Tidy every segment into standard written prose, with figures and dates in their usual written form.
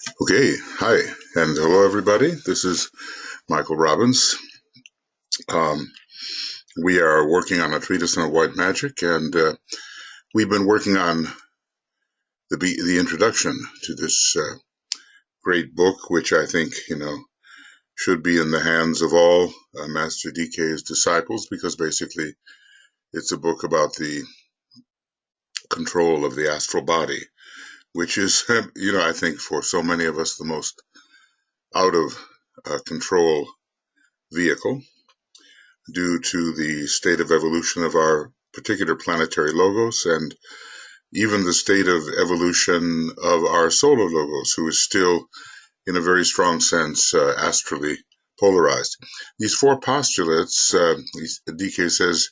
Okay, hi, and hello everybody. This is Michael Robbins. We are working on a treatise on white magic, and we've been working on the introduction to this great book, which I think, should be in the hands of all Master DK's disciples, because basically it's a book about the control of the astral body, which is, I think for so many of us, the most out of control vehicle due to the state of evolution of our particular planetary logos and even the state of evolution of our solar logos, who is still, in a very strong sense, astrally polarized. These four postulates, DK says,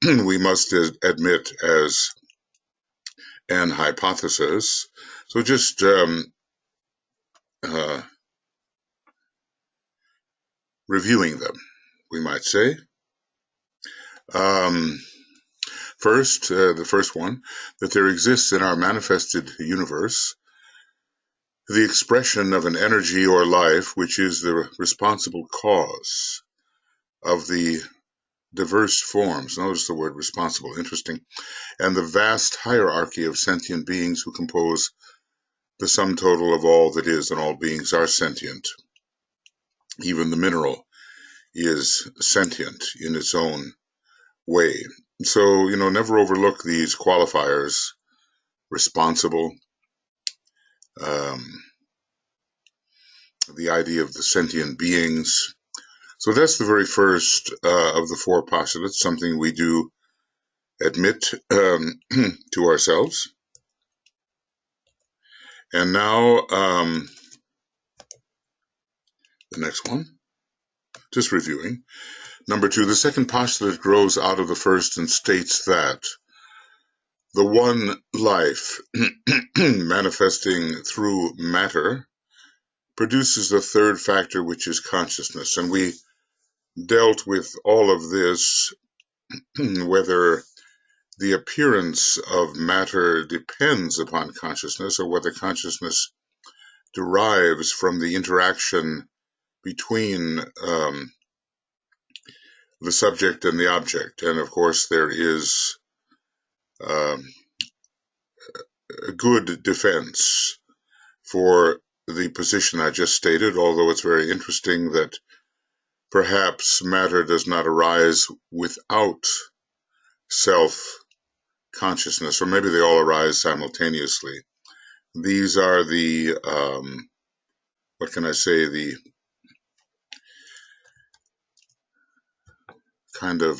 we must admit as an hypothesis. So just reviewing them, we might say. First, the first one, that there exists in our manifested universe the expression of an energy or life which is the responsible cause of the diverse forms, notice the word responsible, interesting, and the vast hierarchy of sentient beings who compose the sum total of all that is, and all beings are sentient. Even the mineral is sentient in its own way. So, never overlook these qualifiers: responsible, the idea of the sentient beings. So that's the very first of the four postulates, something we do admit to ourselves. And now the next one, just reviewing. Number two, the second postulate grows out of the first and states that the one life manifesting through matter produces the third factor, which is consciousness. And we dealt with all of this, whether the appearance of matter depends upon consciousness or whether consciousness derives from the interaction between the subject and the object. And of course, there is a good defense for the position I just stated, although it's very interesting that perhaps matter does not arise without self-consciousness, or maybe they all arise simultaneously. These are the, the kind of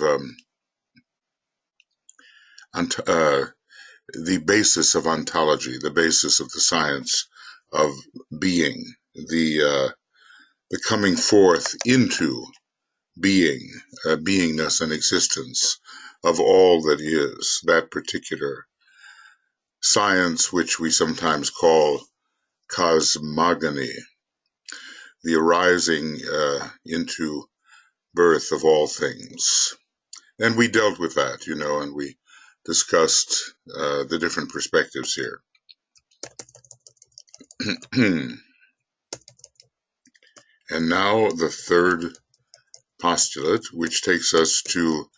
the basis of ontology, the basis of the science of being, the coming forth into being, beingness and existence of all that is, that particular science which we sometimes call cosmogony, the arising into birth of all things. And we dealt with that, and we discussed the different perspectives here. And now the third postulate, which takes us to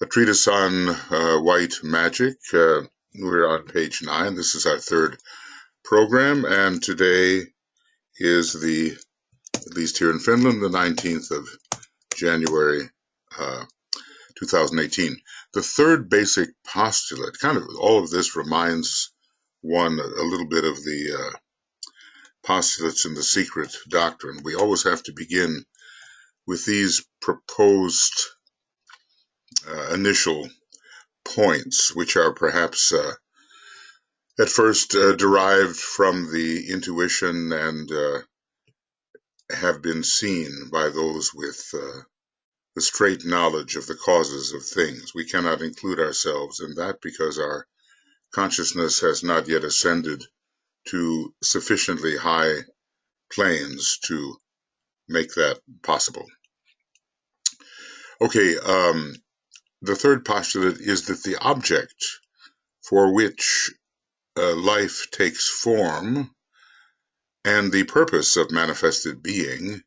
a treatise on white magic. We're on page 9. This is our third program, and today is at least here in Finland, the 19th of January 2018. The third basic postulate, kind of all of this reminds one a little bit of the postulates in the secret doctrine. We always have to begin with these proposed initial points, which are perhaps at first derived from the intuition and have been seen by those with the straight knowledge of the causes of things. We cannot include ourselves in that because our consciousness has not yet ascended to sufficiently high planes to make that possible. Okay, the third postulate is that the object for which life takes form And the purpose of manifested being,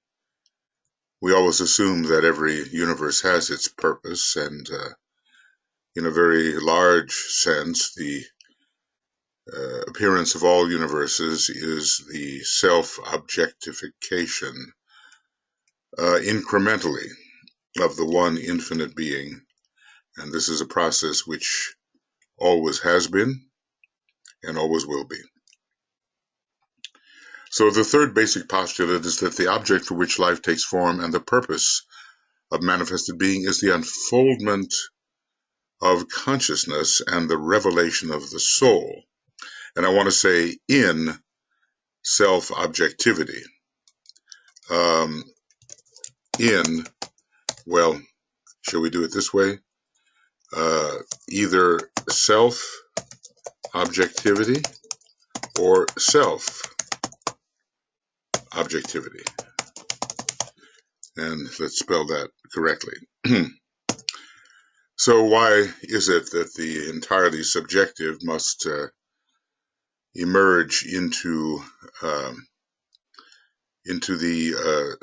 we always assume that every universe has its purpose, and in a very large sense, the appearance of all universes is the self-objectification incrementally of the one infinite being. And this is a process which always has been and always will be. So the third basic postulate is that the object for which life takes form and the purpose of manifested being is the unfoldment of consciousness and the revelation of the soul. And I want to say in self-objectivity. Well, shall we do it this way? Either self-objectivity or self-objectivity. And let's spell that correctly. So why is it that the entirely subjective must emerge into the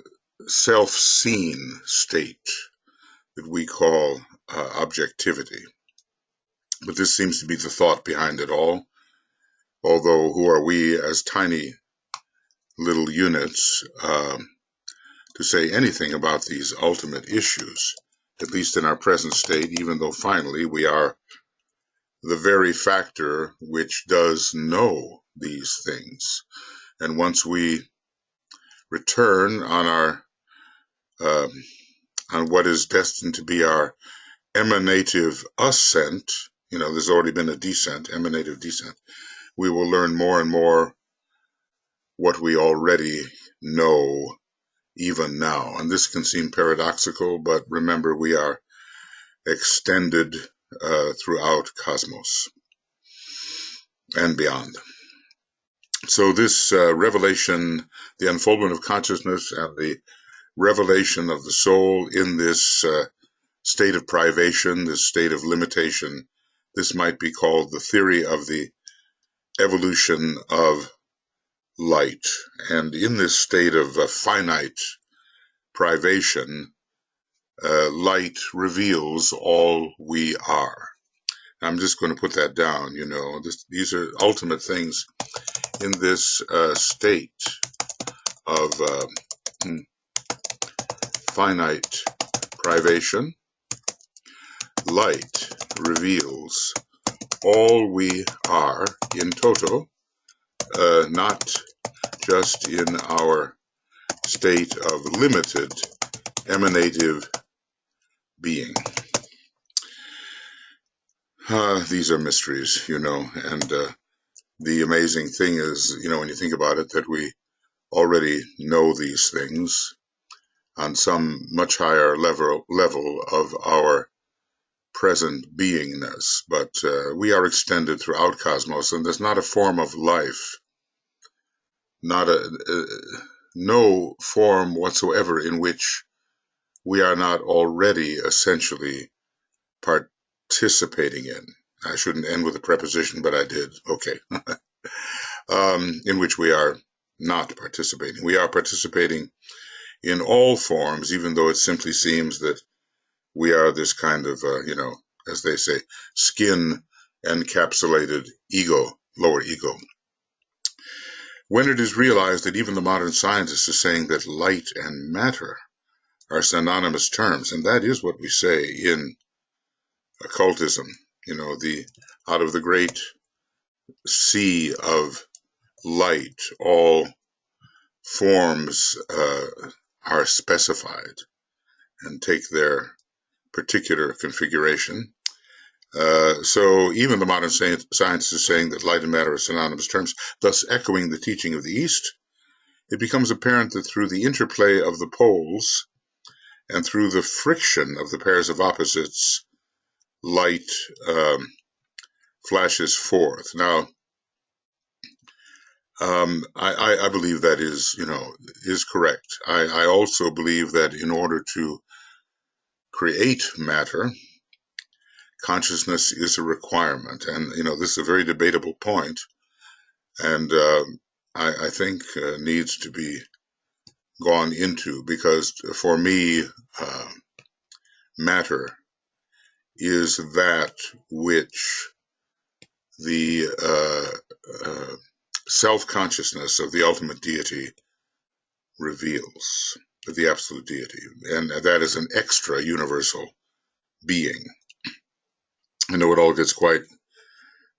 self-seen state that we call objectivity? But this seems to be the thought behind it all, although who are we as tiny little units to say anything about these ultimate issues, at least in our present state, even though finally we are the very factor which does know these things. And once we return on what is destined to be our emanative ascent, there's already been a descent, emanative descent, we will learn more and more what we already know even now. And this can seem paradoxical, but remember, we are extended throughout cosmos and beyond. So this revelation, the unfoldment of consciousness and the revelation of the soul in this state of privation, this state of limitation, this might be called the theory of the evolution of light. And in this state of finite privation, light reveals all we are. I'm just going to put that down, these are ultimate things in this state of finite privation. Light reveals all we are in toto, not just in our state of limited emanative being. These are mysteries, and the amazing thing is, when you think about it, that we already know these things on some much higher level of our present beingness, but we are extended throughout cosmos, and there's not a form of life, no form whatsoever in which we are not already essentially participating in. I shouldn't end with a preposition, but I did. Okay. In which we are not participating. We are participating in all forms, even though it simply seems that we are this kind of, as they say, skin encapsulated ego, lower ego. When it is realized that even the modern scientist is saying that light and matter are synonymous terms, and that is what we say in occultism, out of the great sea of light, all forms are specified and take their particular configuration. So even the modern science is saying that light and matter are synonymous terms, thus echoing the teaching of the East. It becomes apparent that through the interplay of the poles and through the friction of the pairs of opposites, light flashes forth. Now, I believe that is correct. I also believe that in order to create matter, consciousness is a requirement. And, this is a very debatable point. And I think needs to be gone into, because for me, matter is that which the self-consciousness of the ultimate deity reveals, the absolute deity, and that is an extra universal being. I know it all gets quite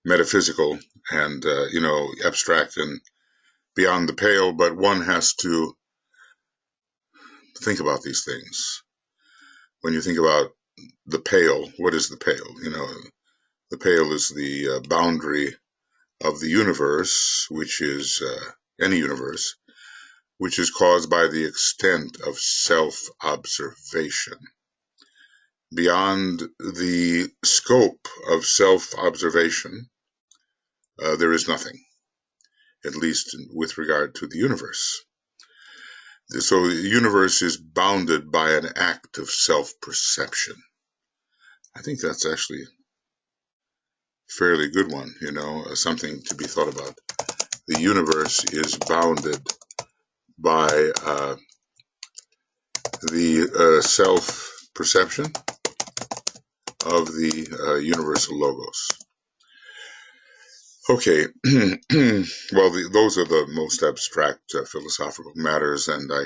metaphysical and abstract and beyond the pale, but one has to think about these things. When you think about the pale, what is the pale? The pale is the boundary of the universe, which is any universe, which is caused by the extent of self-observation. Beyond the scope of self-observation, there is nothing, at least with regard to the universe. So the universe is bounded by an act of self-perception. I think that's actually a fairly good one, something to be thought about. The universe is bounded by the self-perception of the universal logos. Okay, well, those are the most abstract philosophical matters, and I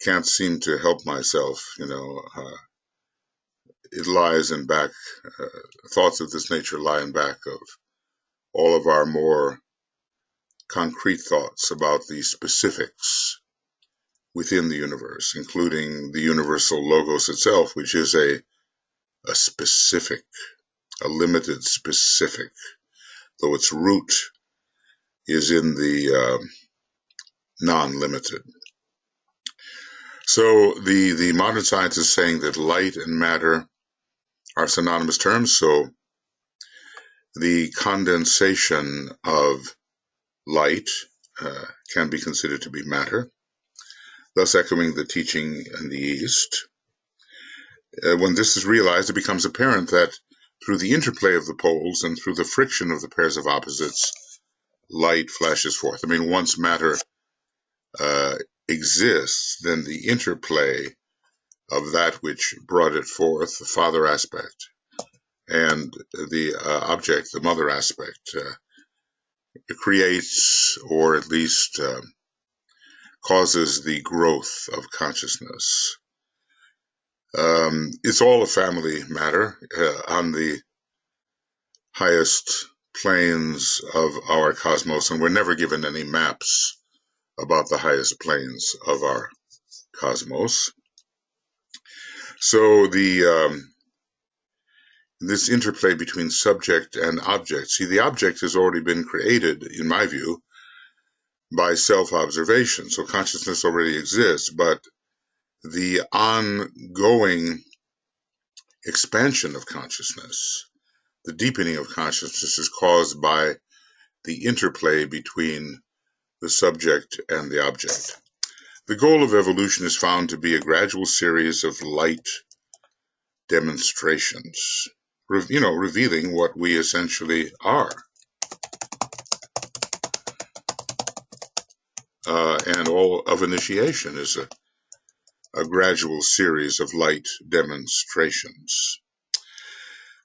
can't seem to help myself, it lies in back, thoughts of this nature lie in back of all of our more concrete thoughts about the specifics within the universe, including the universal logos itself, which is a specific, a limited specific, though its root is in the non-limited. So the modern science is saying that light and matter are synonymous terms, so the condensation of light can be considered to be matter, thus echoing the teaching in the East. When this is realized, it becomes apparent that through the interplay of the poles and through the friction of the pairs of opposites, light flashes forth. I mean, once matter exists, then the interplay of that which brought it forth, the father aspect, and the object, the mother aspect, creates, or at least causes, the growth of consciousness. It's all a family matter on the highest planes of our cosmos, and we're never given any maps about the highest planes of our cosmos. So this interplay between subject and object, see, the object has already been created, in my view, by self-observation. So consciousness already exists, but the ongoing expansion of consciousness, the deepening of consciousness, is caused by the interplay between the subject and the object. The goal of evolution is found to be a gradual series of light demonstrations, revealing what we essentially are. And all of initiation is a gradual series of light demonstrations.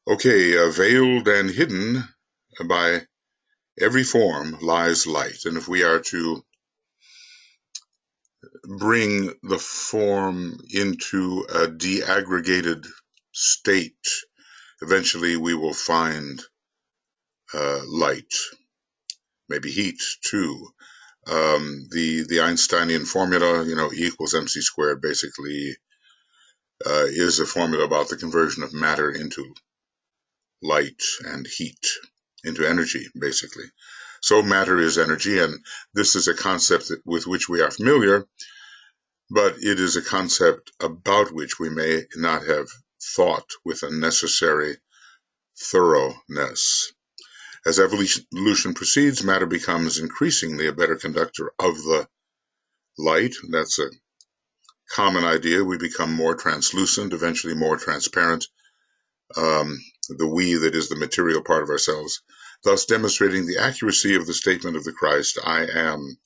Okay, veiled and hidden by every form lies light. And if we are to bring the form into a deaggregated state, eventually we will find light, maybe heat too. The Einsteinian formula, E equals mc squared, basically is a formula about the conversion of matter into light and heat, into energy, basically. So matter is energy, and this is a concept with which we are familiar, but it is a concept about which we may not have thought with a necessary thoroughness. As evolution proceeds, matter becomes increasingly a better conductor of the light. That's a common idea. We become more translucent, eventually more transparent. The we that is the material part of ourselves, thus demonstrating the accuracy of the statement of the Christ, I am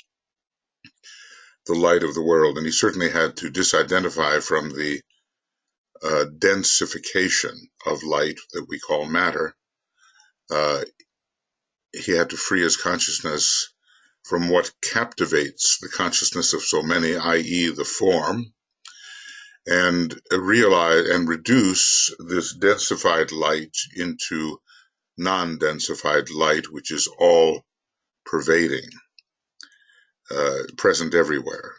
the light of the world, and he certainly had to disidentify from the densification of light that we call matter. He had to free his consciousness from what captivates the consciousness of so many, i.e. the form, and realize and reduce this densified light into non-densified light, which is all pervading, present everywhere.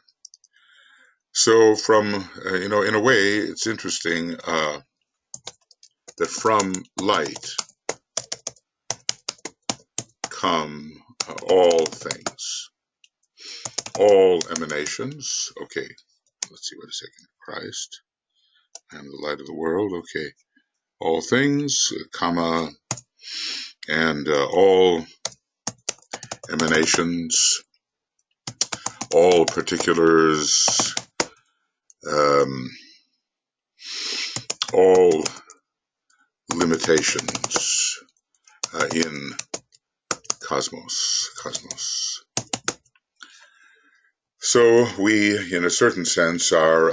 So from, in a way, it's interesting that from light come all things, all emanations. Okay, let's see, wait a second. Christ and the light of the world. Okay, all things, comma, and all emanations, all particulars, all limitations in cosmos. So we, in a certain sense, are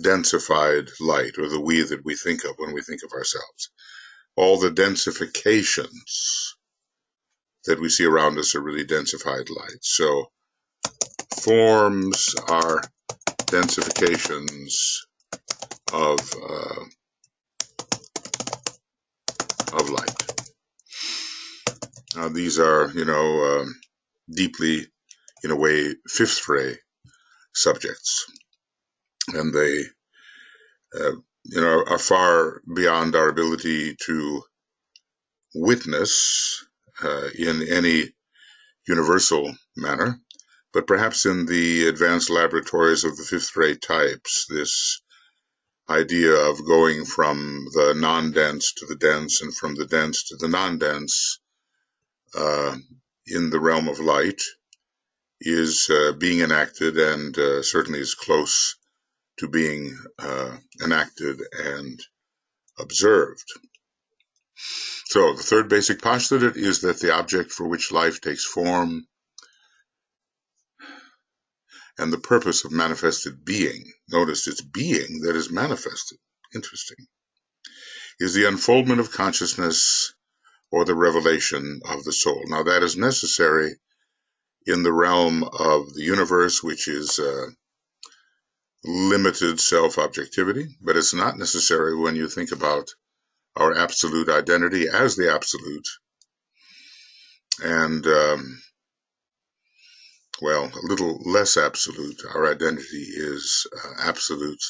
densified light, or the we that we think of when we think of ourselves. All the densifications that we see around us are really densified light. So forms are densifications of light. These are, deeply, in a way, fifth-ray subjects, and they, are far beyond our ability to witness in any universal manner, but perhaps in the advanced laboratories of the fifth-ray types, this idea of going from the non-dense to the dense and from the dense to the non-dense in the realm of light is being enacted, and certainly is close to being enacted and observed. So the third basic postulate is that the object for which life takes form and the purpose of manifested being, notice it's being that is manifested, interesting, is the unfoldment of consciousness or the revelation of the soul. Now that is necessary in the realm of the universe, which is limited self-objectivity, but it's not necessary when you think about our absolute identity as the absolute, and a little less absolute. Our identity is absolute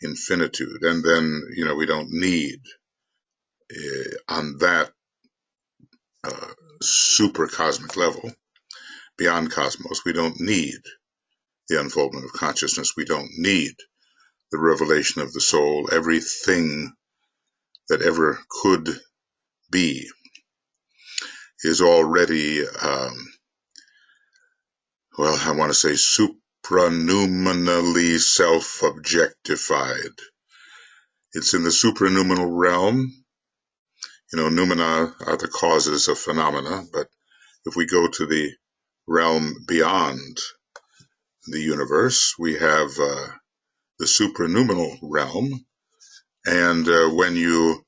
infinitude, and then, we don't need on that super cosmic level, beyond cosmos, we don't need the unfoldment of consciousness. We don't need the revelation of the soul. Everything that ever could be is already, I want to say supranuminally self-objectified. It's in the supranoumenal realm. Noumena are the causes of phenomena, but if we go to the realm beyond the universe, we have the supranoumenal realm, and when you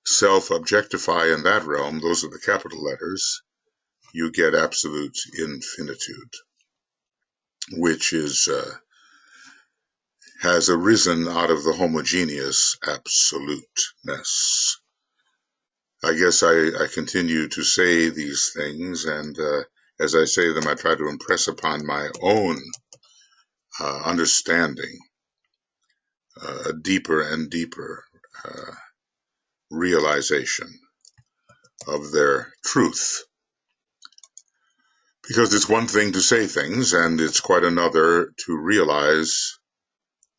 self-objectify in that realm, those are the capital letters, you get absolute infinitude, which is has arisen out of the homogeneous absoluteness. I guess I continue to say these things, and as I say them, I try to impress upon my own understanding a deeper and deeper realization of their truth. Because it's one thing to say things, and it's quite another to realize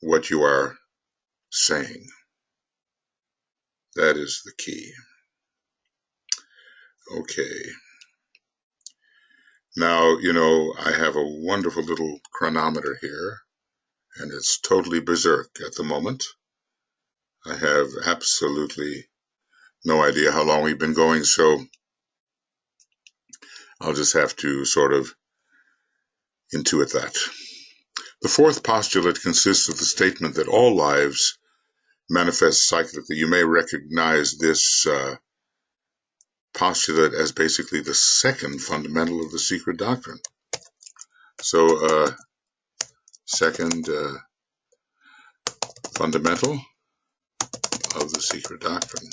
what you are saying. That is the key. Okay. Now, I have a wonderful little chronometer here, and it's totally berserk at the moment. I have absolutely no idea how long we've been going, so I'll just have to sort of, intuit that. The fourth postulate consists of the statement that all lives manifest cyclically. You may recognize this postulate as basically the second fundamental of the secret doctrine. So, second fundamental of the secret doctrine.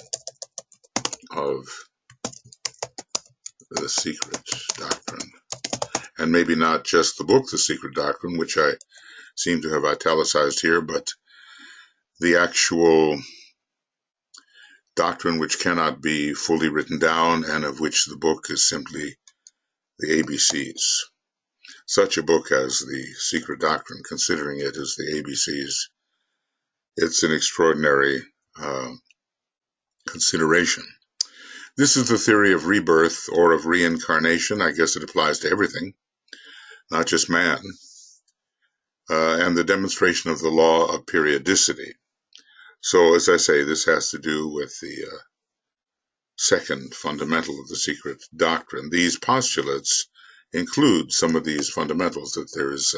And maybe not just the book, The Secret Doctrine, which I seem to have italicized here, but the actual doctrine which cannot be fully written down and of which the book is simply the ABCs. Such a book as The Secret Doctrine, considering it as the ABCs, it's an extraordinary consideration. This is the theory of rebirth or of reincarnation. I guess it applies to everything, not just man, and the demonstration of the law of periodicity. So, as I say, this has to do with the second fundamental of the secret doctrine. These postulates include some of these fundamentals, that there is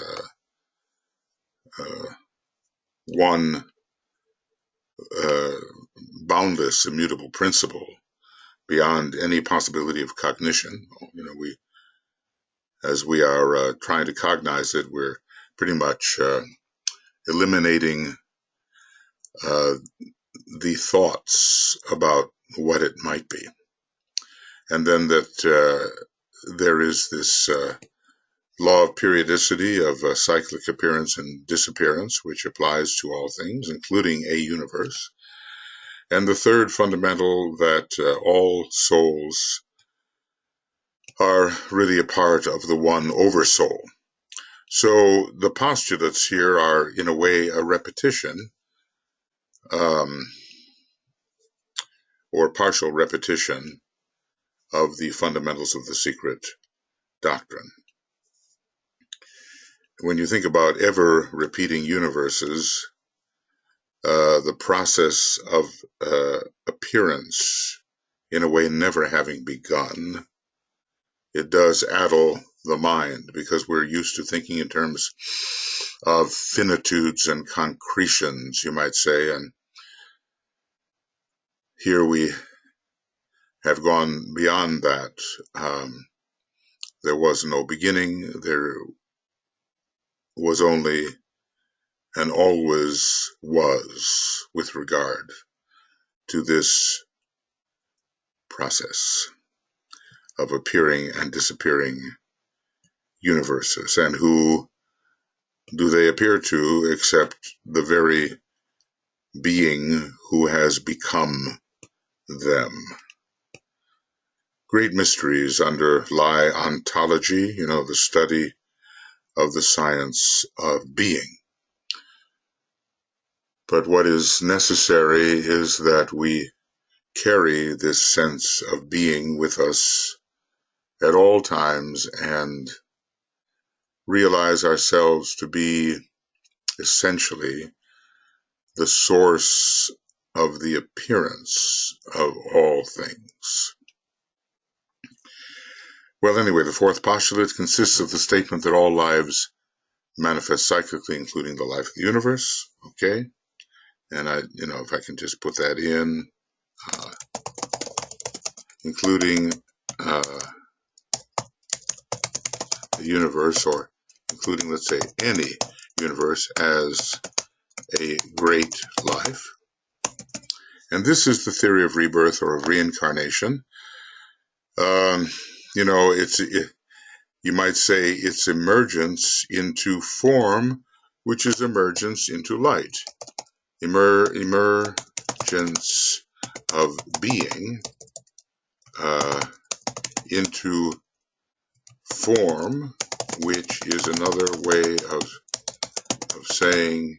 one boundless, immutable principle beyond any possibility of cognition. You know, as we are trying to cognize it, we're pretty much eliminating the thoughts about what it might be. And then that there is this law of periodicity of cyclic appearance and disappearance, which applies to all things, including a universe. And the third fundamental, that all souls are really a part of the one oversoul. So the postulates here are, in a way, a repetition, or partial repetition, of the fundamentals of the secret doctrine. When you think about ever-repeating universes, the process of appearance, in a way, never having begun, it does addle the mind, because we're used to thinking in terms of finitudes and concretions, you might say, and here we have gone beyond that. There was no beginning, there was only and always was with regard to this process of appearing and disappearing universes. And who do they appear to except the very being who has become them? Great mysteries underlie ontology, you know, the study of the science of being. But what is necessary is that we carry this sense of being with us at all times and realize ourselves to be essentially the source of the appearance of all things. Well, anyway, the fourth postulate consists of the statement that all lives manifest cyclically, including the life of the universe. Okay, and if I can just put that in, including the universe, or including, let's say, any universe as a great life. And this is the theory of rebirth or of reincarnation. You might say it's emergence into form, which is emergence into light. Emergence of being into form, which is another way of saying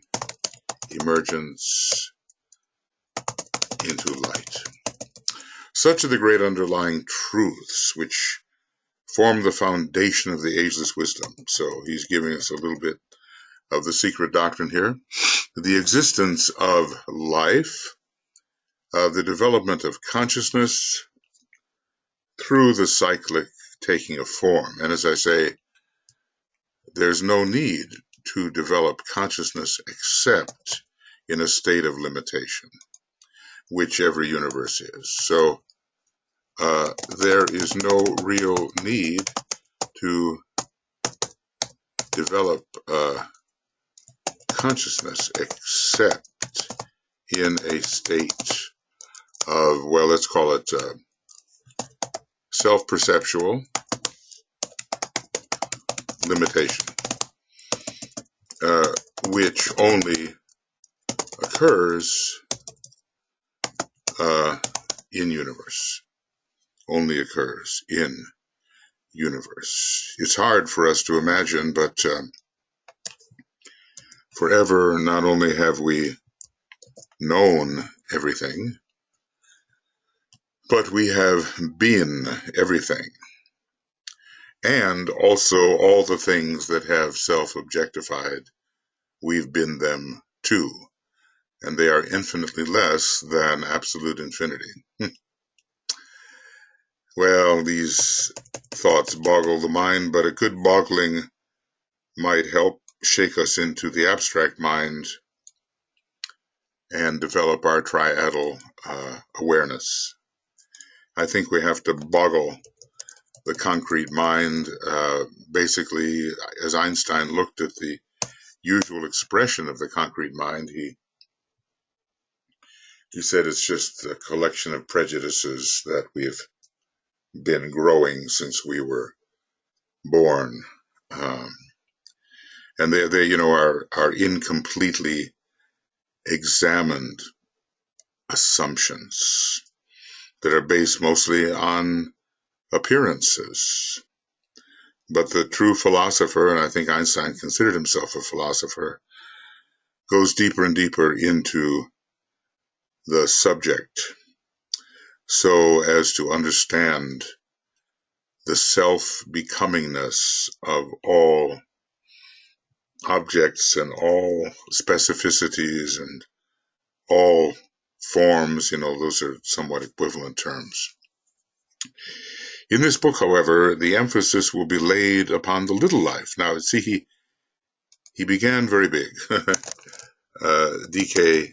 emergence into light. Such are the great underlying truths which form the foundation of the ageless wisdom. So he's giving us a little bit of the secret doctrine here. The existence of life, the development of consciousness through the cyclic taking of form. And as I say, there's no need to develop consciousness except in a state of limitation, which every universe is. So there is no real need to develop consciousness except in a state of, well, let's call it self-perceptual limitation, which only occurs in universe, only occurs in universe. It's hard for us to imagine, but forever not only have we known everything, but we have been everything. And also all the things that have self-objectified, we've been them too. And they are infinitely less than absolute infinity. Well, these thoughts boggle the mind, but a good boggling might help shake us into the abstract mind and develop our triadal awareness. I think we have to boggle the concrete mind. Basically, as Einstein looked at the usual expression of the concrete mind, he said it's just a collection of prejudices that we've been growing since we were born. And they are incompletely examined assumptions that are based mostly on appearances. But the true philosopher, and I think Einstein considered himself a philosopher, goes deeper and deeper into the subject so as to understand the self-becomingness of all objects and all specificities and all forms. Those are somewhat equivalent terms. In this book, however, the emphasis will be laid upon the little life. Now, see, he began very big. DK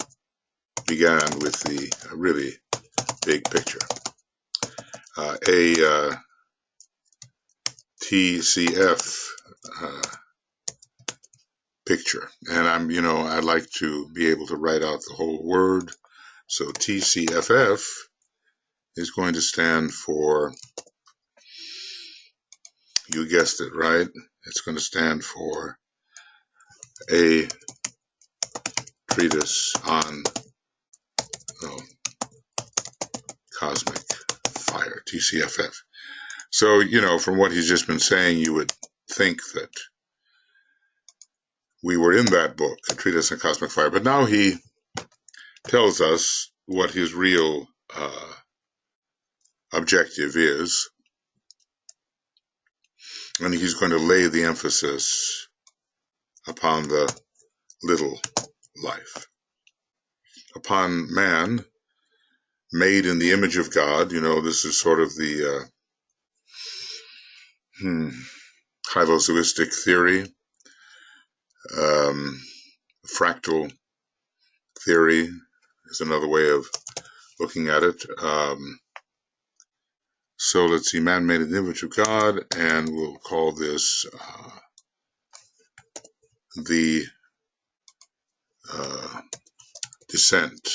began with the really big picture. A TCF picture. And I like to be able to write out the whole word. So TCFF is going to stand for, you guessed it, right? It's going to stand for a treatise on cosmic fire, TCFF. So, from what he's just been saying, you would think that we were in that book, a treatise on cosmic fire. But now he tells us what his real objective is. And he's going to lay the emphasis upon the little life, upon man made in the image of God. This is sort of the hylozoistic theory, fractal theory is another way of looking at it. So let's see, man made in the image of God, and we'll call this the descent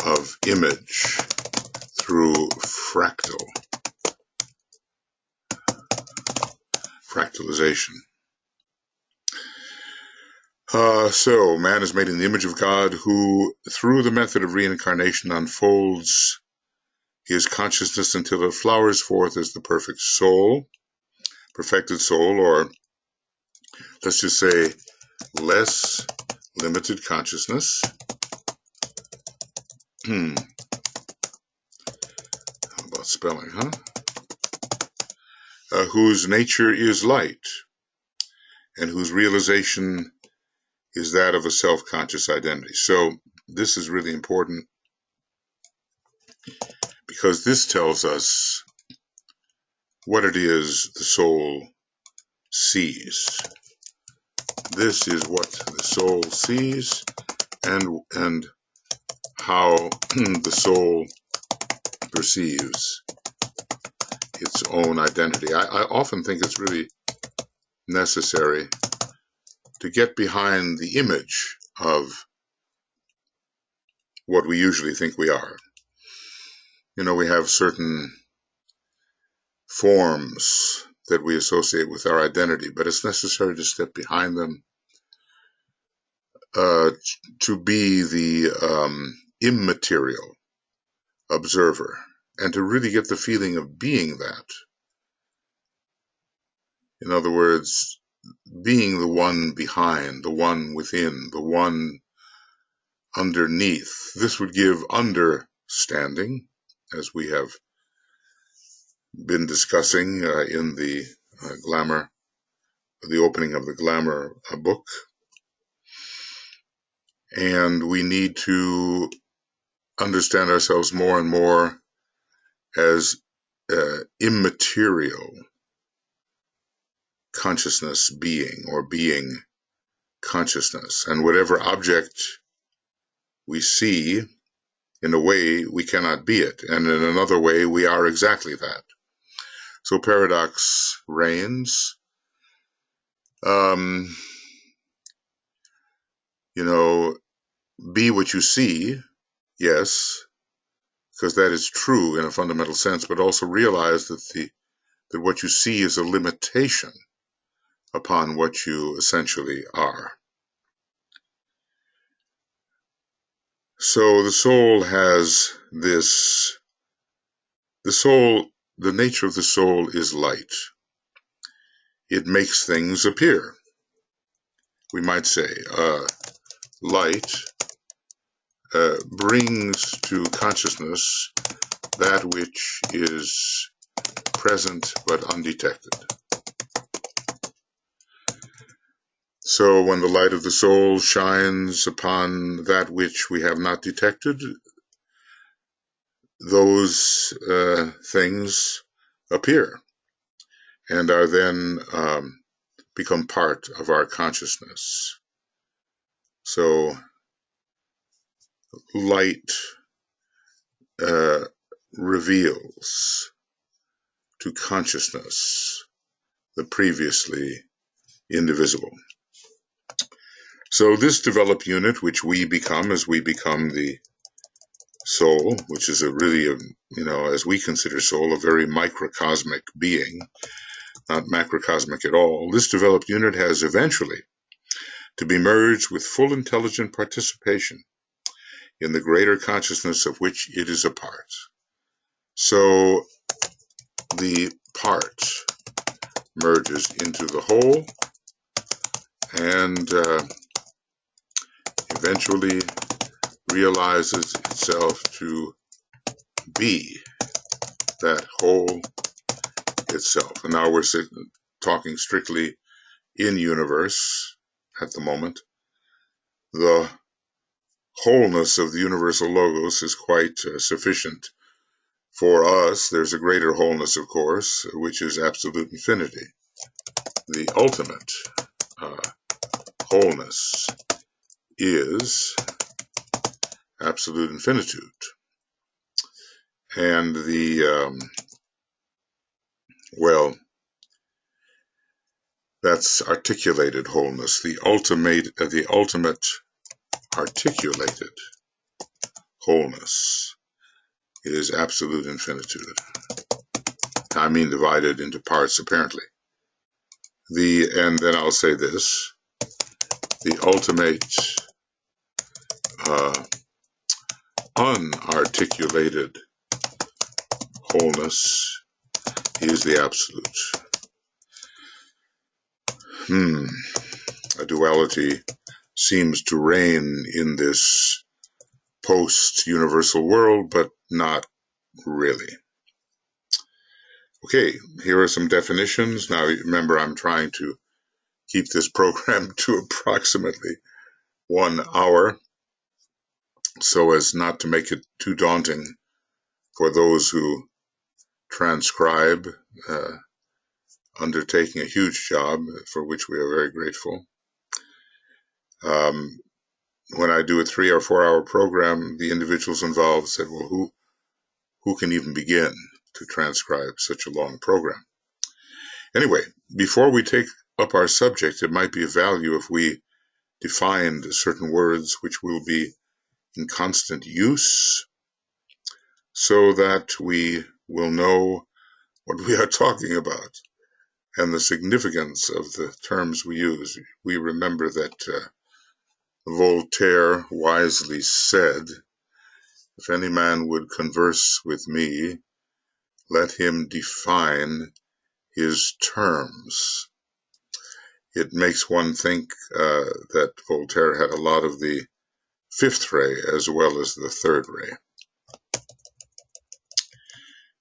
of image through fractalization. So man is made in the image of God, who through the method of reincarnation unfolds his consciousness until it flowers forth as the perfected soul, or let's just say less limited consciousness. How about spelling, huh? Whose nature is light, and whose realization is that of a self-conscious identity. So this is really important, because this tells us what it is the soul sees. This is what the soul sees, and how the soul perceives its own identity. I often think it's really necessary to get behind the image of what we usually think we are. You know, we have certain forms that we associate with our identity, but it's necessary to step behind them, to be the immaterial observer, and to really get the feeling of being that. In other words, being the one behind, the one within, the one underneath. This would give understanding, as we have been discussing in the Glamour, the opening of the Glamour book. And we need to understand ourselves more and more as immaterial consciousness being, or being consciousness. And whatever object we see, in a way we cannot be it, and in another way we are exactly that. So paradox reigns. You know, be what you see, yes, because that is true in a fundamental sense, but also realize that what you see is a limitation upon what you essentially are. So the soul has this, the nature of the soul is light. It makes things appear. We might say, light brings to consciousness that which is present but undetected. So when the light of the soul shines upon that which we have not detected, those things appear and are then become part of our consciousness. So light reveals to consciousness the previously indivisible. So this developed unit, which we become as we become the soul, which is as we consider soul, a very microcosmic being, not macrocosmic at all. This developed unit has eventually to be merged with full intelligent participation in the greater consciousness of which it is a part. So the part merges into the whole and eventually realizes itself to be that whole itself. And now we're talking strictly in universe at the moment. The wholeness of the universal logos is quite sufficient for us. There's a greater wholeness, of course, which is absolute infinity. The ultimate wholeness is absolute infinitude. And that's articulated wholeness. The ultimate articulated wholeness is absolute infinitude. I mean divided into parts, apparently. And then I'll say this, the ultimate unarticulated wholeness is the absolute. A duality seems to reign in this post-universal world, but not really. Okay, here are some definitions. Now, remember, I'm trying to keep this program to approximately 1 hour so as not to make it too daunting for those who transcribe undertaking a huge job for which we are very grateful. When I do a 3 or 4 hour program, the individuals involved said, well, who can even begin to transcribe such a long program? Anyway, before we take up our subject, it might be of value if we defined certain words which will be in constant use so that we will know what we are talking about and the significance of the terms we use. We remember that Voltaire wisely said, if any man would converse with me, let him define his terms. It makes one think that Voltaire had a lot of the fifth ray as well as the third ray.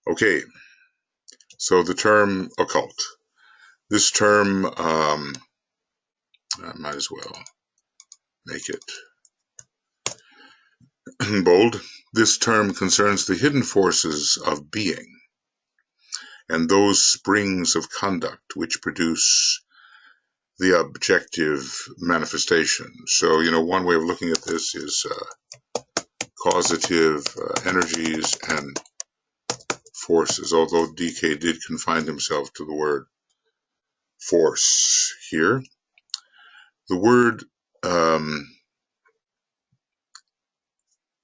Okay, so the term occult. This term, I might as well make it bold. This term concerns the hidden forces of being and those springs of conduct which produce the objective manifestation. So, one way of looking at this is causative energies and forces, although DK did confine himself to the word force here. The word,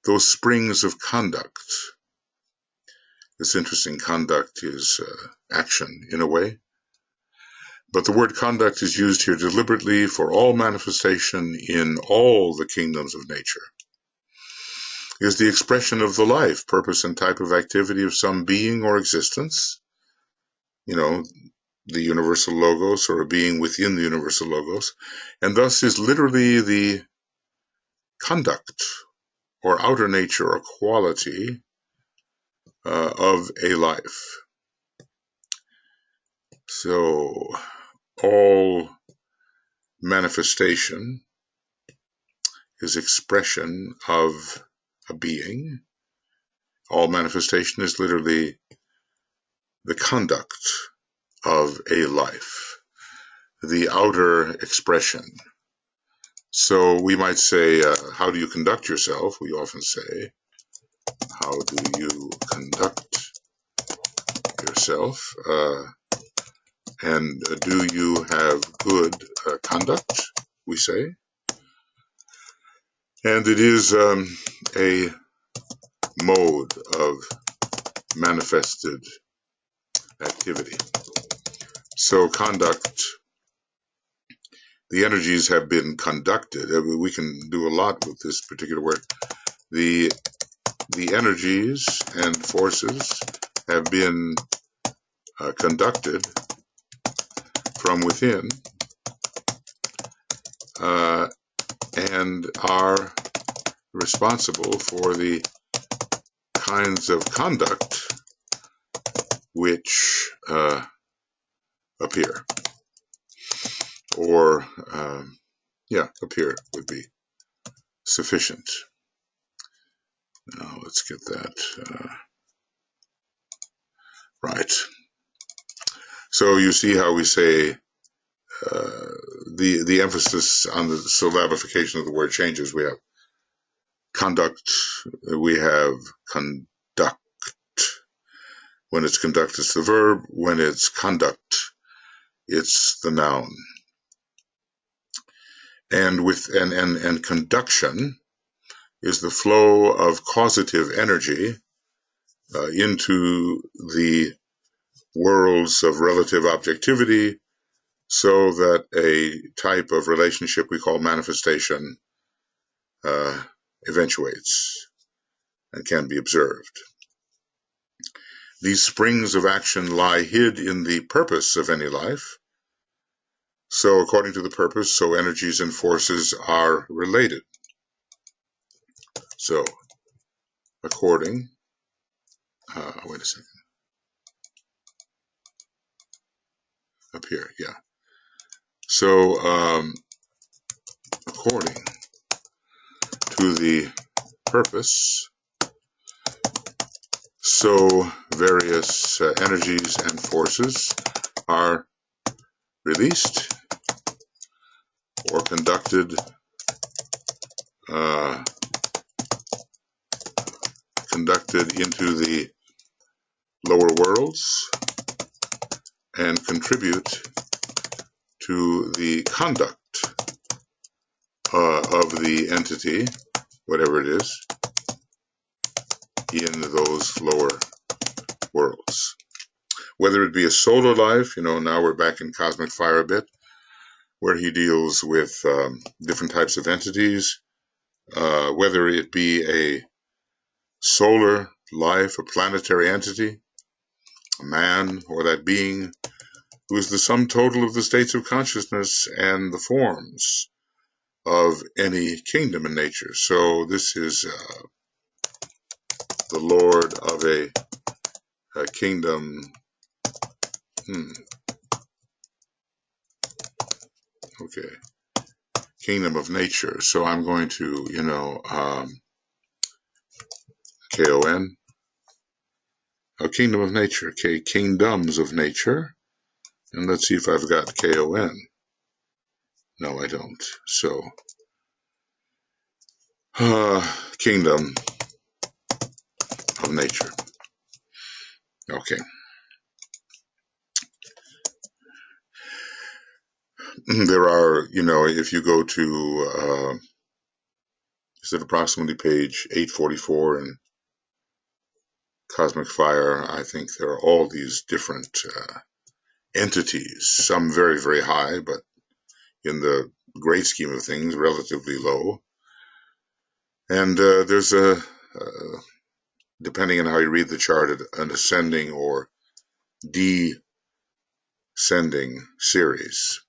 those springs of conduct. It's interesting, conduct is action in a way. But the word conduct is used here deliberately for all manifestation in all the kingdoms of nature. It is the expression of the life, purpose, and type of activity of some being or existence. The universal logos, or a being within the universal logos, and thus is literally the conduct or outer nature or quality of a life. So all manifestation is expression of a being. All manifestation is literally the conduct of a life, the outer expression. So we might say, how do you conduct yourself? We often say, how do you conduct yourself? And do you have good conduct, we say. And it is a mode of manifested activity. So conduct, the energies have been conducted. We can do a lot with this particular word. The energies and forces have been conducted from within and are responsible for the kinds of conduct which appear. Or, appear would be sufficient. Now let's get that right. So you see how we say the emphasis on the syllabification of the word changes. We have conduct, we have conduct. When it's conduct, it's the verb. When it's conduct, it's the noun. And conduction is the flow of causative energy into the worlds of relative objectivity, so that a type of relationship we call manifestation eventuates and can be observed. These springs of action lie hid in the purpose of any life. So according to the purpose, so energies and forces are related. So according, wait a second, up here, yeah. So according to the purpose, so various energies and forces are released or conducted into the lower worlds and contribute to the conduct of the entity, whatever it is, in those lower worlds. Whether it be a solar life, now we're back in Cosmic Fire a bit, where he deals with different types of entities, whether it be a solar life, a planetary entity, a man, or that being who is the sum total of the states of consciousness and the forms of any kingdom in nature. So this is the Lord of a kingdom. Okay. Kingdom of nature. So I'm going to, KON. Kingdom of nature. Okay. Kingdoms of nature. And let's see if I've got KON. No, I don't. So, kingdom of nature. Okay. There are, if you go to, is it approximately page 844 in Cosmic Fire, I think there are all these different entities, some very, very high, but in the great scheme of things, relatively low. And there's depending on how you read the chart, an ascending or descending series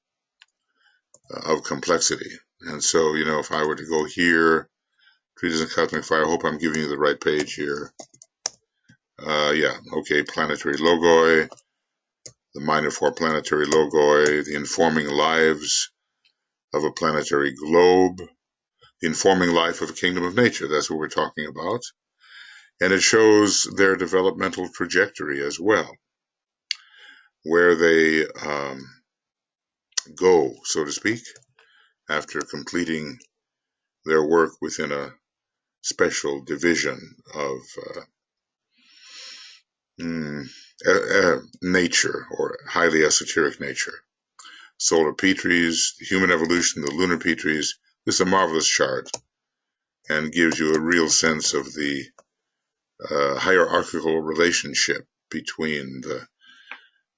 of complexity. And so, if I were to go here, Treatise on Cosmic Fire, I hope I'm giving you the right page here. Yeah, okay, planetary logoi, the minor four planetary logoi, the informing lives of a planetary globe, the informing life of a kingdom of nature. That's what we're talking about. And it shows their developmental trajectory as well, where they go, so to speak, after completing their work within a special division of nature, or highly esoteric nature. Solar Petries, the human evolution, the lunar Petries. This is a marvelous chart and gives you a real sense of the hierarchical relationship between the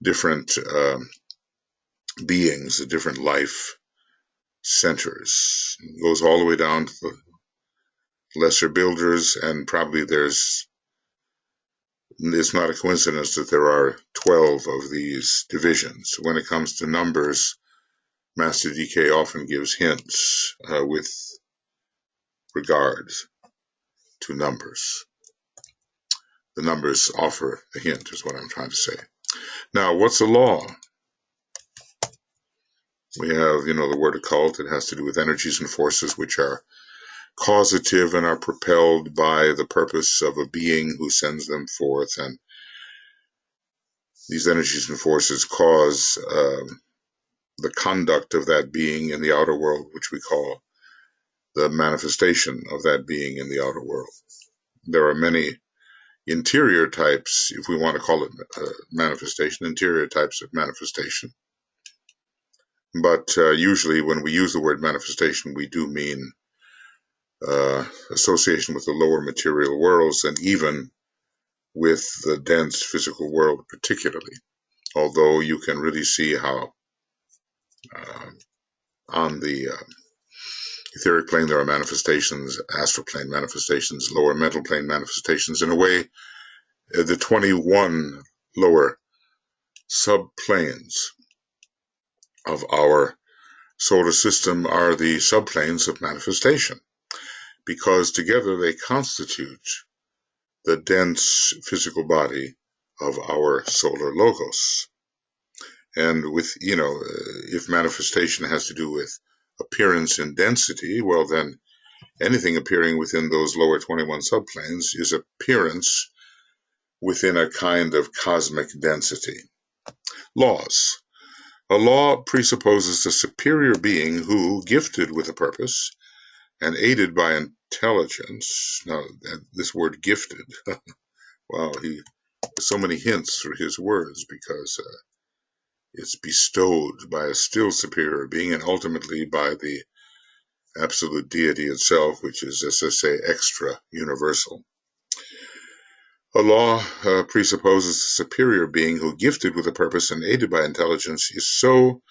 different beings, the different life centers. It goes all the way down to the lesser builders, and probably it's not a coincidence that there are 12 of these divisions. When it comes to numbers, Master DK often gives hints with regard to numbers. The numbers offer a hint, is what I'm trying to say. Now, what's a law? We have, the word occult. It has to do with energies and forces which are causative and are propelled by the purpose of a being who sends them forth. And these energies and forces cause the conduct of that being in the outer world, which we call the manifestation of that being in the outer world. There are many interior types, if we want to call it manifestation, interior types of manifestation. But usually when we use the word manifestation, we do mean association with the lower material worlds, and even with the dense physical world particularly. Although you can really see how on the etheric plane there are manifestations, astral plane manifestations, lower mental plane manifestations. In a way, the 21 lower subplanes of our solar system are the subplanes of manifestation, because together they constitute the dense physical body of our solar logos. And with, if manifestation has to do with appearance in density, well then anything appearing within those lower 21 subplanes is appearance within a kind of cosmic density. Laws. A law presupposes a superior being who, gifted with a purpose and aided by intelligence. Now, this word gifted, wow, so many hints through his words, because it's bestowed by a still superior being and ultimately by the absolute deity itself, which is, as I say, extra universal. A law presupposes a superior being who, gifted with a purpose and aided by intelligence, is so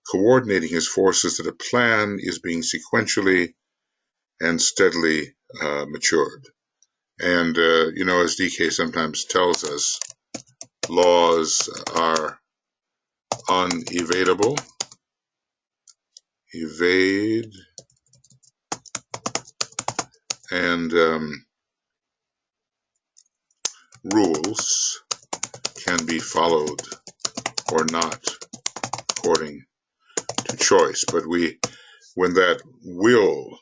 coordinating his forces that a plan is being sequentially and steadily matured. And, as DK sometimes tells us, laws are unevadable, evade, and rules can be followed or not according to choice. But when that will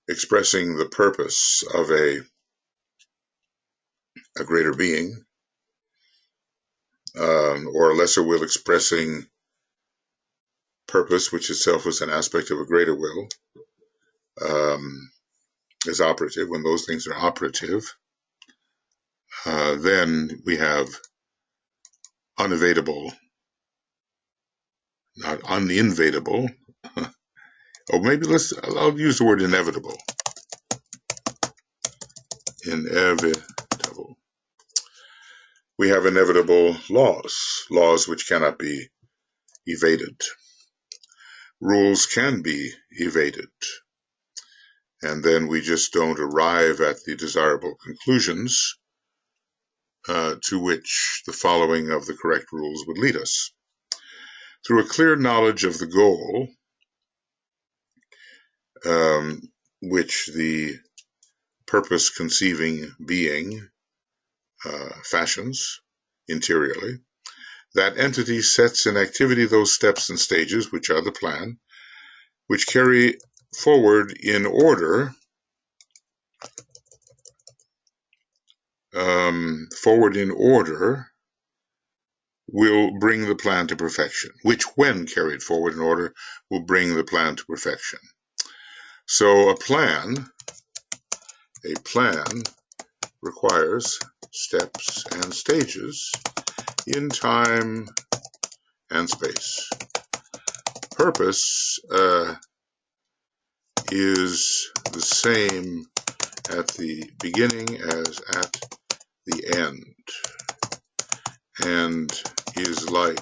expressing the purpose of a greater being, or a lesser will expressing purpose, which itself is an aspect of a greater will, is operative, when those things are operative, then we have unevadable, not uninvadable, or maybe I'll use the word inevitable. Inevitable. We have inevitable laws which cannot be evaded. Rules can be evaded, and then we just don't arrive at the desirable conclusions to which the following of the correct rules would lead us. Through a clear knowledge of the goal, which the purpose-conceiving being fashions interiorly, that entity sets in activity those steps and stages, which are the plan, which carry forward in order, will bring the plan to perfection, which, when carried forward in order, will bring the plan to perfection. So a plan requires steps and stages in time and space. Purpose is the same at the beginning as at the end, and is like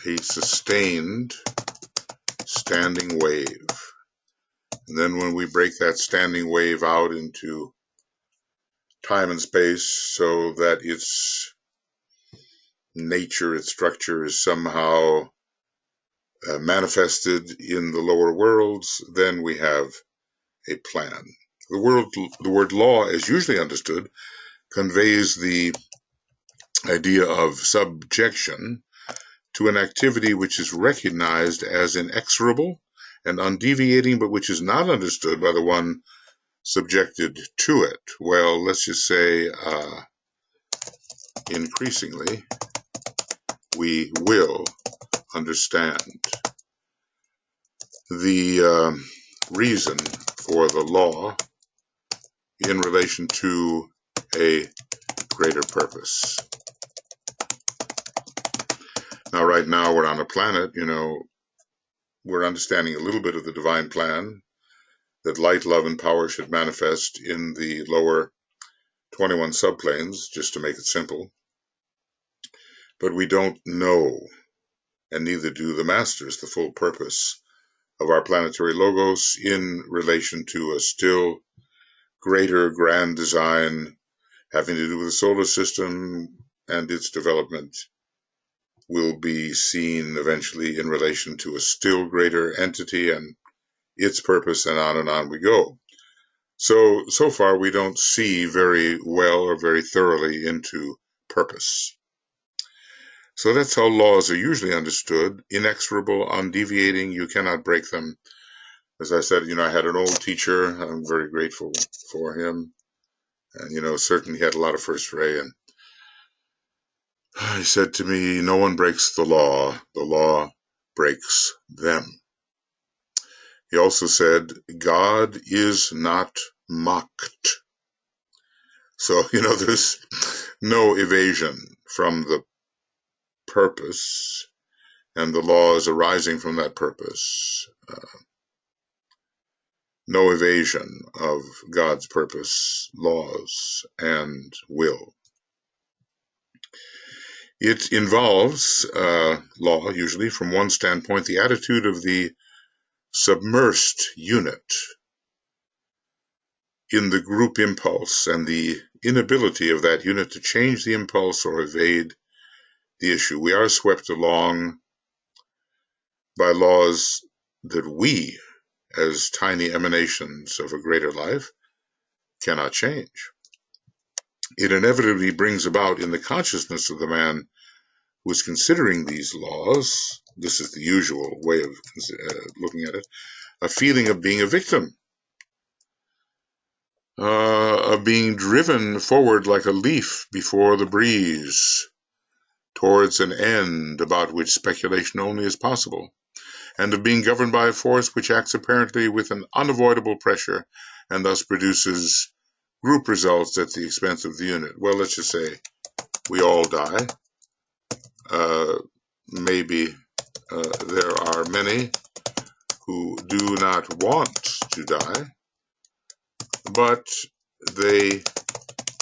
a sustained standing wave. And then when we break that standing wave out into time and space so that its nature, its structure is somehow manifested in the lower worlds, then we have a plan. The word law, as usually understood, conveys the idea of subjection to an activity which is recognized as inexorable and undeviating, but which is not understood by the one subjected to it. Well, let's just say increasingly we will understand the reason for the law in relation to a greater purpose. Now, right now we're on a planet, we're understanding a little bit of the divine plan, that light, love, and power should manifest in the lower 21 subplanes, just to make it simple. But we don't know, and neither do the masters, the full purpose of our planetary logos in relation to a still greater grand design having to do with the solar system and its development will be seen eventually in relation to a still greater entity and its purpose, and on we go. So far we don't see very well or very thoroughly into purpose. So that's how laws are usually understood: inexorable, undeviating, you cannot break them. As I said, I had an old teacher, I'm very grateful for him, and certainly he had a lot of first ray, and He said to me, no one breaks the law breaks them. He also said, God is not mocked. So, there's no evasion from the purpose and the laws arising from that purpose. No evasion of God's purpose, laws, and will. It involves, law usually, from one standpoint, the attitude of the submersed unit in the group impulse and the inability of that unit to change the impulse or evade the issue. We are swept along by laws that we, as tiny emanations of a greater life, cannot change. It inevitably brings about in the consciousness of the man who is considering these laws, this is the usual way of looking at it, a feeling of being a victim, of being driven forward like a leaf before the breeze, towards an end about which speculation only is possible, and of being governed by a force which acts apparently with an unavoidable pressure and thus produces group results at the expense of the unit. Well, let's just say we all die. Maybe there are many who do not want to die, but they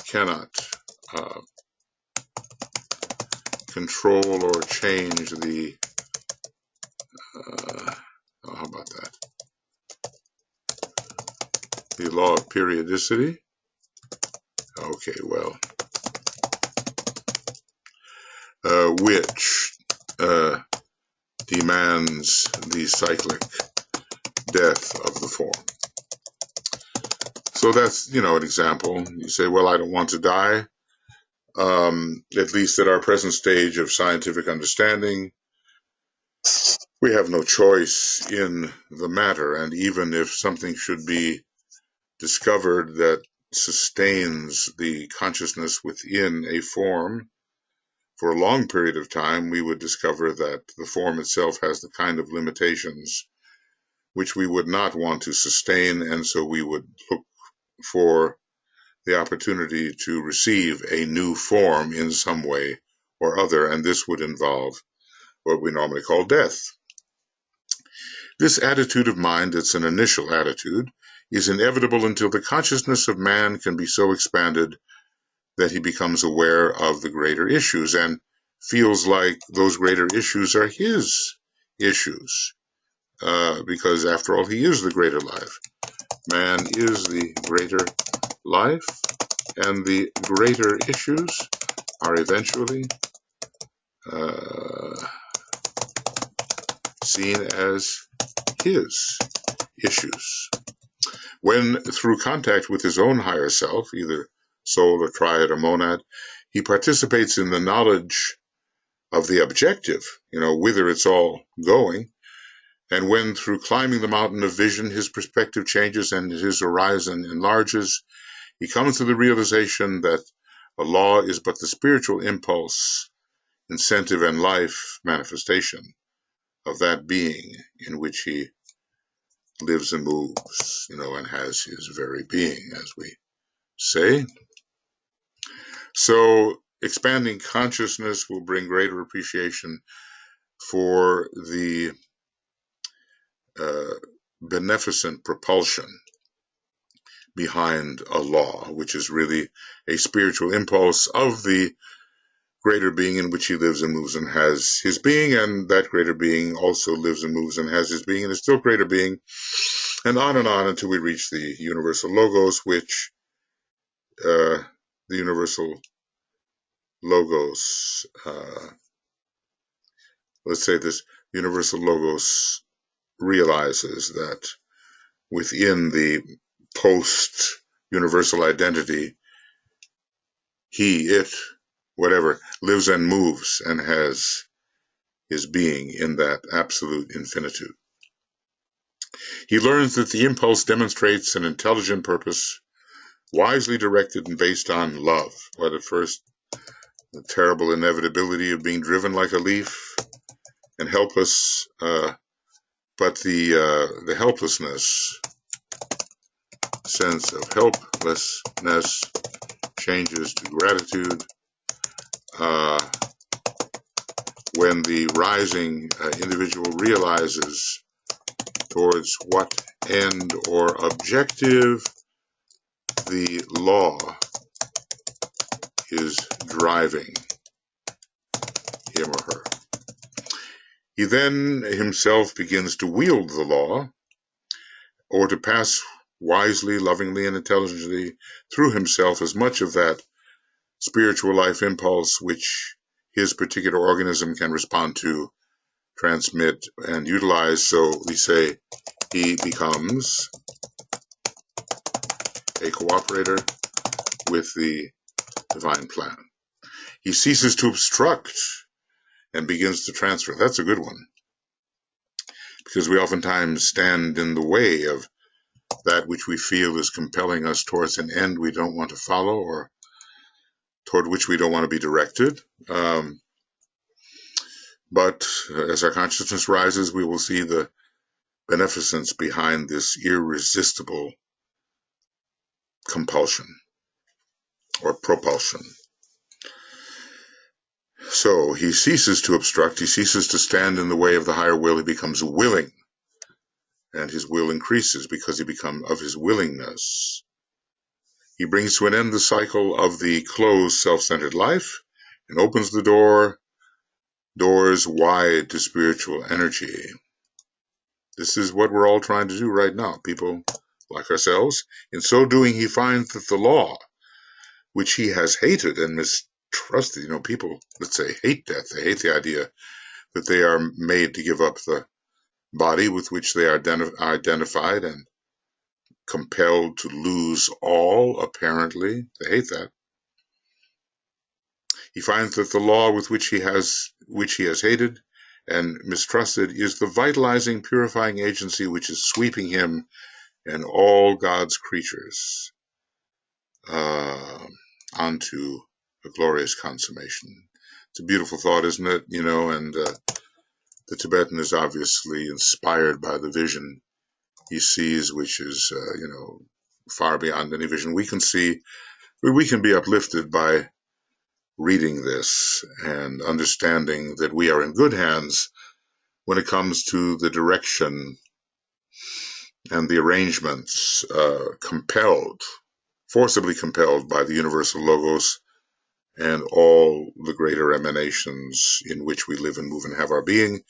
cannot control or change the, how about that? The law of periodicity. Okay, well, which demands the cyclic death of the form. So that's, an example. You say, well, I don't want to die. At least at our present stage of scientific understanding, we have no choice in the matter. And even if something should be discovered that sustains the consciousness within a form for a long period of time, we would discover that the form itself has the kind of limitations which we would not want to sustain, and so we would look for the opportunity to receive a new form in some way or other, and this would involve what we normally call death. This attitude of mind, it's an initial attitude, is inevitable until the consciousness of man can be so expanded that he becomes aware of the greater issues and feels like those greater issues are his issues, because after all, he is the greater life. Man is the greater life, and the greater issues are eventually seen as his issues. When, through contact with his own higher self, either soul or triad or monad, he participates in the knowledge of the objective, whither it's all going, and when, through climbing the mountain of vision, his perspective changes and his horizon enlarges, he comes to the realization that a law is but the spiritual impulse, incentive, and life manifestation of that being in which he lives and moves, and has his very being, as we say. So expanding consciousness will bring greater appreciation for the beneficent propulsion behind a law, which is really a spiritual impulse of the greater being in which he lives and moves and has his being, and that greater being also lives and moves and has his being and is still greater being, and on until we reach the universal logos, which the universal logos, let's say this universal logos realizes that within the post-universal identity, he, it, whatever, lives and moves and has his being in that absolute infinitude. He learns that the impulse demonstrates an intelligent purpose, wisely directed and based on love. What at first the terrible inevitability of being driven like a leaf and helpless, but the helplessness, sense of helplessness, changes to gratitude when the rising individual realizes towards what end or objective the law is driving him or her. He then himself begins to wield the law, or to pass wisely, lovingly, and intelligently through himself as much of that spiritual life impulse which his particular organism can respond to, transmit, and utilize. So we say he becomes a cooperator with the divine plan. He ceases to obstruct and begins to transfer. That's a good one, because we oftentimes stand in the way of that which we feel is compelling us towards an end we don't want to follow, or toward which we don't want to be directed. But as our consciousness rises, we will see the beneficence behind this irresistible compulsion or propulsion. So he ceases to obstruct, he ceases to stand in the way of the higher will, he becomes willing, and his will increases because he becomes of his willingness. He brings to an end the cycle of the closed self-centered life and opens the doors wide to spiritual energy. This is what we're all trying to do right now, people like ourselves. In so doing, he finds that the law, which he has hated and mistrusted, people, let's say, hate death. They hate the idea that they are made to give up the body with which they are identified and compelled to lose all, apparently. They hate that. He finds that the law with which he has hated and mistrusted is the vitalizing, purifying agency which is sweeping him and all God's creatures onto a glorious consummation. It's a beautiful thought, isn't it? And the Tibetan is obviously inspired by the vision he sees, which is, far beyond any vision we can see. We can be uplifted by reading this and understanding that we are in good hands when it comes to the direction and the arrangements forcibly compelled by the universal logos and all the greater emanations in which we live and move and have our being,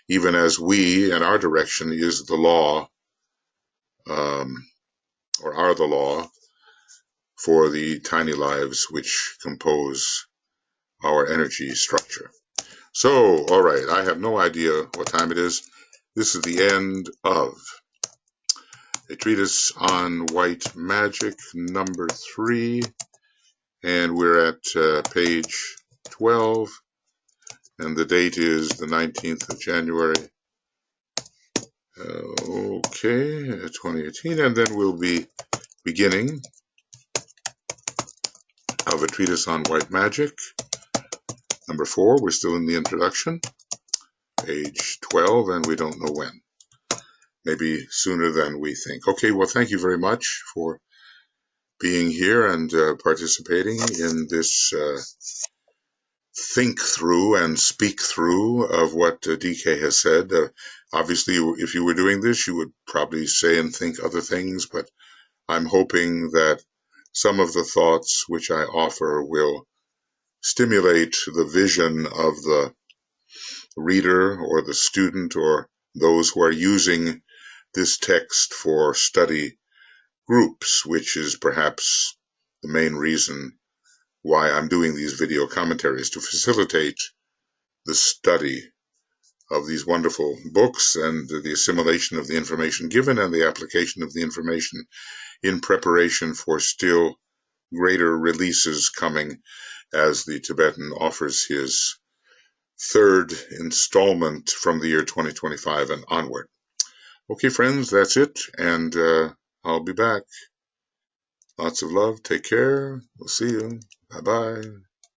even as we and our direction is the law, or are the law for the tiny lives which compose our energy structure. So, all right, I have no idea what time it is. This is the end of a treatise on white magic, number 3, and we're at page 12, and the date is the 19th of January, 2018, and then we'll be beginning of a treatise on white magic, number 4. We're still in the introduction, page 12, and we don't know when. Maybe sooner than we think. Okay, well, thank you very much for being here and participating in this think through and speak through of what DK has said. Obviously, if you were doing this, you would probably say and think other things, but I'm hoping that some of the thoughts which I offer will stimulate the vision of the reader or the student or those who are using this text for study groups, which is perhaps the main reason why I'm doing these video commentaries, to facilitate the study of these wonderful books and the assimilation of the information given and the application of the information in preparation for still greater releases coming as the Tibetan offers his 3rd installment from the year 2025 and onward. Okay, friends, that's it, and I'll be back. Lots of love. Take care. We'll see you. Bye-bye.